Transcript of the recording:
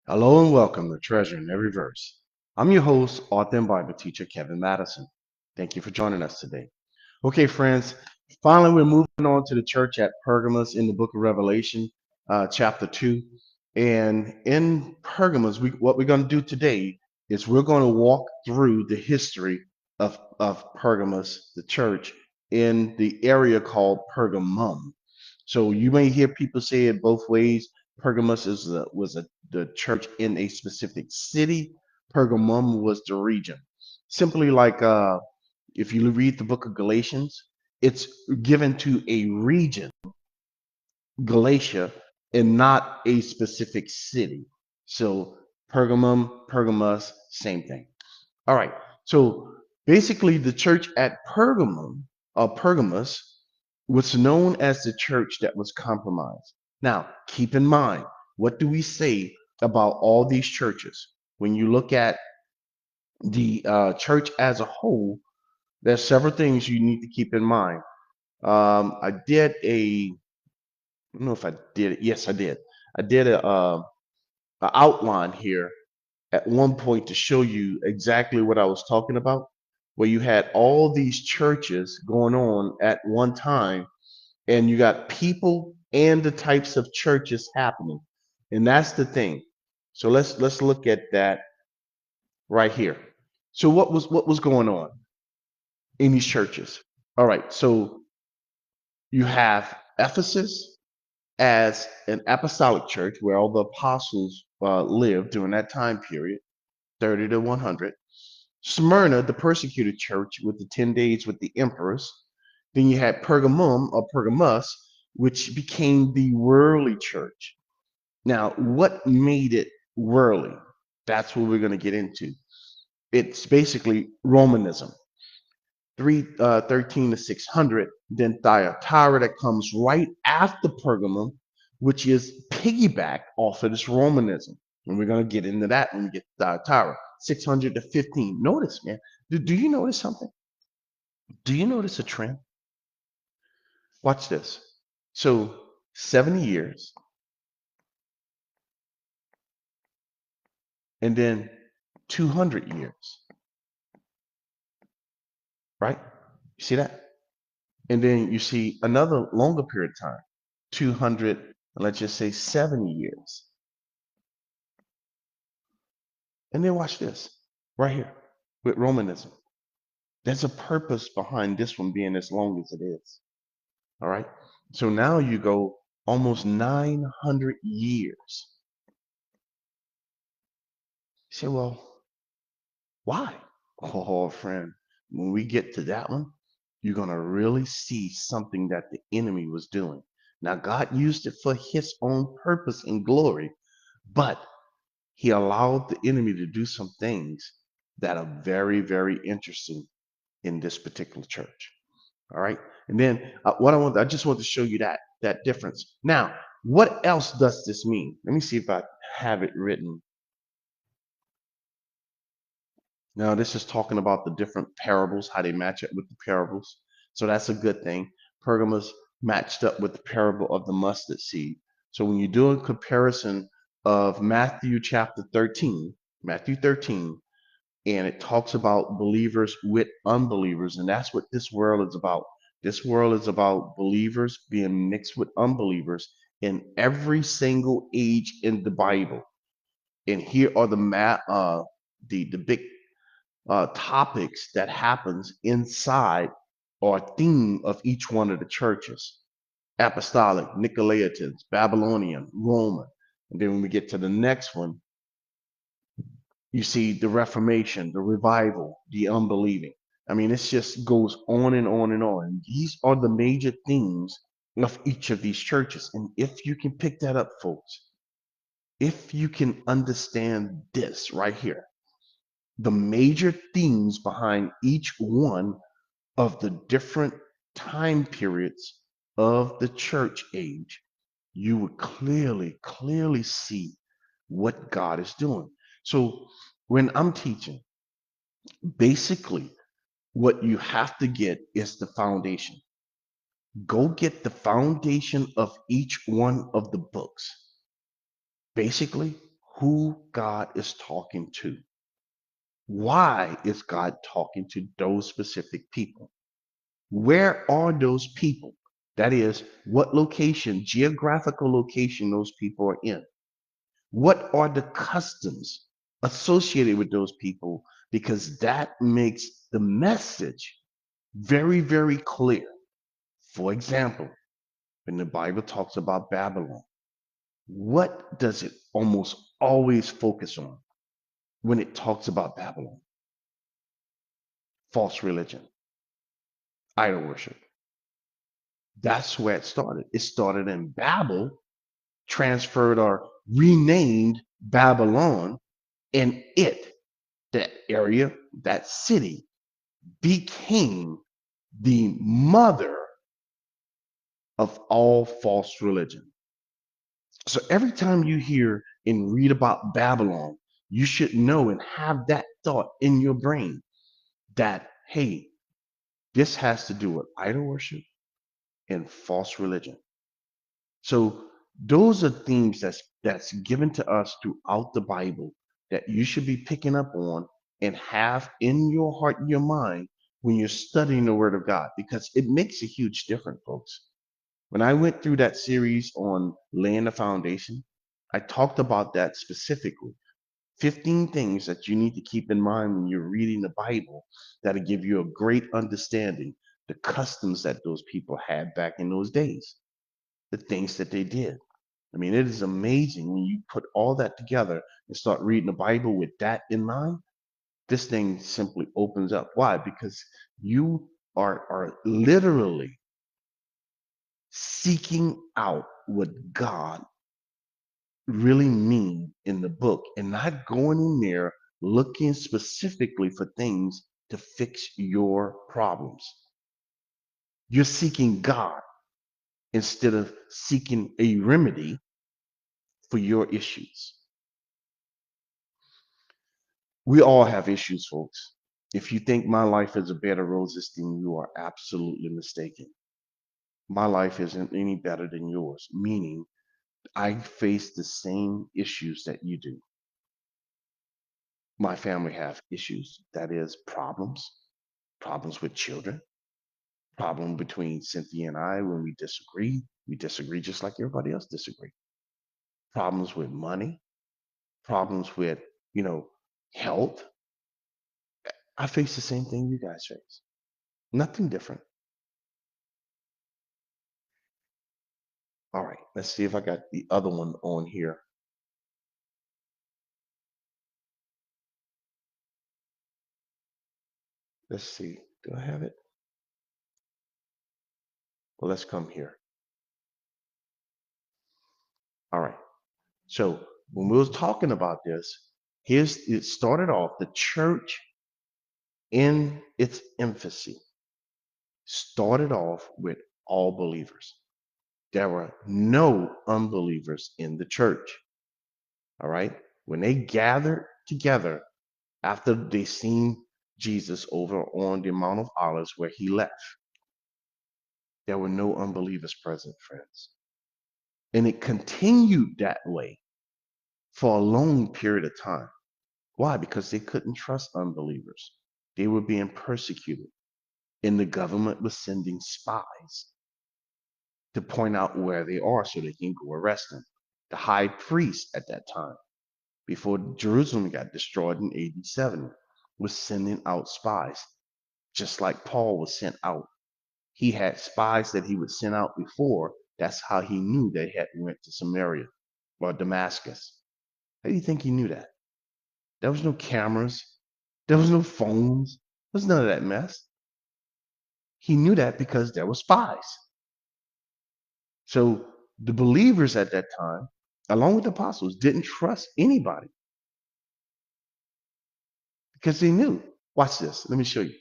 Hello and welcome to Treasure in Every Verse. I'm your host, author and Bible teacher, Kevin Madison. Thank you for joining us today. Okay, friends, finally we're moving on to the church at Pergamos in the book of Revelation, chapter 2. And in Pergamos, what we're going to do today is we're going to walk through the history of Pergamos, the church, in the area called Pergamum. So you may hear people say it both ways. Pergamos the church in a specific city. Pergamum was the region. Simply like if you read the book of Galatians, it's given to a region, Galatia, and not a specific city. So Pergamum, Pergamos, same thing. All right. So basically, the church at Pergamum, or Pergamos, was known as the church that was compromised. Now, keep in mind, what do we say about all these churches? When you look at the church as a whole, there's several things you need to keep in mind. I did I don't know if I did it. Yes, I did. I did a outline here at one point to show you exactly what I was talking about, where you had all these churches going on at one time, and you got people and the types of churches happening. And that's the thing. So let's look at that right here. So what was going on in these churches? All right, so you have Ephesus as an apostolic church where all the apostles lived during that time period, 30 to 100. Smyrna, the persecuted church with the 10 days with the emperors. Then you had Pergamum or Pergamos, which became the worldly church. Now, what made it worldly? That's what we're going to get into. It's basically Romanism. 313 to 600, then Thyatira that comes right after Pergamum, which is piggyback off of this Romanism. And we're going to get into that when we get to Thyatira. 600 to 15. Notice, man, do you notice something? Do you notice a trend? Watch this. So 70 years, and then 200 years, right? You see that? And then you see another longer period of time, 200, let's just say 70 years. And then watch this right here with Romanism. There's a purpose behind this one being as long as it is. All right. So now you go almost 900 years. You say, well, why? Oh, friend, when we get to that one, you're going to really see something that the enemy was doing. Now, God used it for his own purpose and glory, but he allowed the enemy to do some things that are very, very interesting in this particular church. All right. And then I just want to show you that difference. Now, what else does this mean? Let me see if I have it written. Now, this is talking about the different parables, how they match up with the parables. So that's a good thing. Pergamos matched up with the parable of the mustard seed. So when you do a comparison of Matthew 13, and it talks about believers with unbelievers, and that's what this world is about. This world is about believers being mixed with unbelievers in every single age in the Bible. And here are the big topics that happens inside or theme of each one of the churches: apostolic, Nicolaitans, Babylonian, Roman. And then when we get to the next one, you see the Reformation, the revival, the unbelieving. I mean, it just goes on and on and on. And these are the major themes of each of these churches. And if you can pick that up, folks, if you can understand this right here, the major themes behind each one of the different time periods of the church age, you would clearly see what God is doing. So when I'm teaching, basically what you have to get is the foundation. Go get the foundation of each one of the books. Basically, who God is talking to. Why is God talking to those specific people? Where are those people? That is, what location, geographical location those people are in. What are the customs associated with those people? Because that makes the message very, very clear. For example, when the Bible talks about Babylon, what does it almost always focus on when it talks about Babylon? False religion, idol worship. That's where it started. It started in Babel, transferred or renamed Babylon, and that area, that city, became the mother of all false religion. So every time you hear and read about Babylon, you should know and have that thought in your brain that, hey, this has to do with idol worship and false religion. So those are themes that's given to us throughout the Bible that you should be picking up on and have in your heart and your mind when you're studying the Word of God, because it makes a huge difference, folks. When I went through that series on laying the foundation, I talked about that specifically. 15 things that you need to keep in mind when you're reading the Bible that'll give you a great understanding the customs that those people had back in those days, the things that they did. I mean, it is amazing when you put all that together and start reading the Bible with that in mind. This thing simply opens up. Why? Because you are literally seeking out what God really mean in the book and not going in there looking specifically for things to fix your problems. You're seeking God instead of seeking a remedy for your issues. We all have issues, folks. If you think my life is a bed of roses, then you are absolutely mistaken. My life isn't any better than yours, meaning I face the same issues that you do. My family have issues, that is problems with children, problem between Cynthia and I when we disagree just like everybody else disagree. Problems with money, problems with, you know, health. I face the same thing you guys face. Nothing different. All right, let's see if I got the other one on here. Let's see. Do I have it? Well, let's come here. All right. So when we was talking about this, it started off the church in its infancy started off with all believers. There were no unbelievers in the church. All right. When they gathered together after they seen Jesus over on the Mount of Olives where he left, there were no unbelievers present, friends. And it continued that way for a long period of time. Why? Because they couldn't trust unbelievers. They were being persecuted, and the government was sending spies to point out where they are so they can go arrest them. The high priest at that time, before Jerusalem got destroyed in AD 70, was sending out spies, just like Paul was sent out. He had spies that he would send out before. That's how he knew they had went to Samaria or Damascus. How do you think he knew that? There was no cameras. There was no phones. There was none of that mess. He knew that because there were spies. So the believers at that time, along with the apostles, didn't trust anybody because they knew. Watch this. Let me show you.